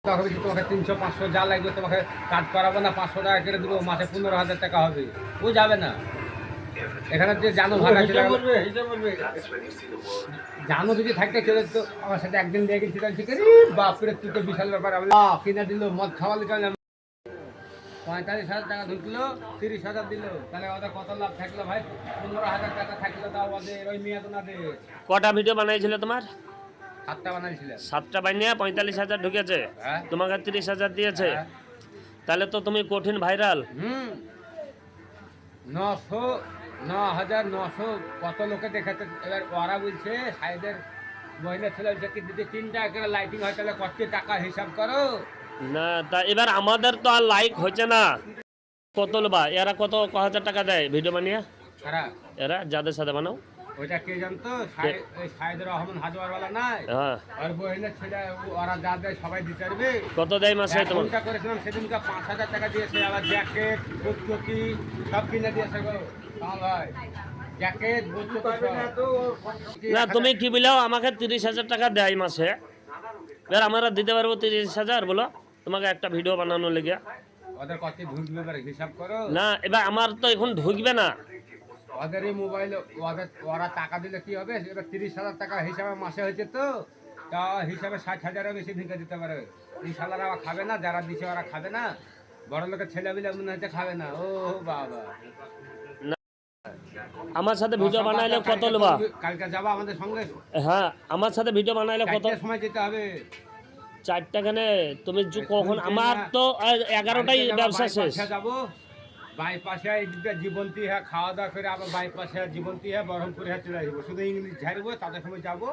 তোমাকে 300-500 যা লাগবে তোমাকে কাজ করাবো না, 500 টাকা করে দেবো, মাসে 15,000 টাকা হবে, ও যাবে না। এখানে যে জানো ভাড়া জানো যদি থাকতে চলে তো আমার সাথে একদিন লেগে গেছিল, বাপরে তুই তো বিশাল ব্যাপার, কিনে দিল মদ খাওয়ালি, 45,000 টাকা ঢুকলো, 30,000 দিল, তাহলে ওদের কত লাভ থাকলো ভাই? 15,000 টাকা থাকলো, তাও ওদের ওই মেয়াদ না দে। কটা ভিডিও বানাইছিল তোমার? 7টা বানাইছিলেন। 7টা বানিয়ে 45,000 ঢুকেছে, তোমাকে 30,000 দিয়েছে, তাহলে তো তুমি কঠিন ভাইরাল। 9,900 কত লোকে দেখেছে। এবার ওরা বলছে সাইডের মহিলা ছেলে বলছে কি যদি 3 টাকা করে লাইটিং হয় তাহলে কত টাকা হিসাব করো না। তা এবার আমাদের তো আর লাইক হচ্ছে না, কত লোবা এরা কত হাজার টাকা দেয় ভিডিও বানিয়ে? এরা যাদের সাথে বানাও ওইটা কে জানতো? সাইদের রহমান হাজওয়ারওয়ালা নাই, হ্যাঁ, আর বহিনের ছেলে ওরা যা দেয় সবাই দিতে পারবে। কত দেয় মাসে তোমার? করেছিলাম সেদিনকে 5,000 টাকা দিয়েছে, আবার জ্যাকেট বুটচকি সব কিনে দিয়েছে গো। ভাই জ্যাকেট বুটচকি না, তুমি কি বলাও আমাকে 30,000 টাকা দেয় মাসে, এবার আমরা দিতে পারবো 30,000 বলো তোমাকে একটা ভিডিও বানানোর লেগে? ওদের কত ঢুকবে এবার হিসাব করো না। এবার আমার তো এখন ঢুকবে না, ওদের এই মোবাইল, ওরা টাকা দিলে কি হবে? এবার 30,000 টাকা হিসাবে মাসে হয়েছে তো, তা হিসাবে 60,000-এরও বেশি ঢুকে দিতে পারে। ইনশাল্লাহ ওরা খাবে না, যারা দিছে ওরা খাবে না, বড় লোকের ছেলে বিলে মনে হচ্ছে খাবে না। ও বাবা, আমার সাথে ভিডিও বানাইলে কত লোবা? কালকে যাবা আমাদের সঙ্গে? হ্যাঁ, আমার সাথে ভিডিও বানাইলে কত সময় যেতে হবে? 4টা কেনে তুমি কখন? আমার তো 11টাই ব্যবসা শেষ। যাবো বাইপাসে জীবন্তী হ্যাঁ, খাওয়া দাওয়া করে আবার বাইপাসে জীবন্তী হ্যাঁ, বহরমপুরে হ্যাঁ চলে আসবো, শুধু ইংলিশ ঝাড়বো, তাদের সময় যাবো।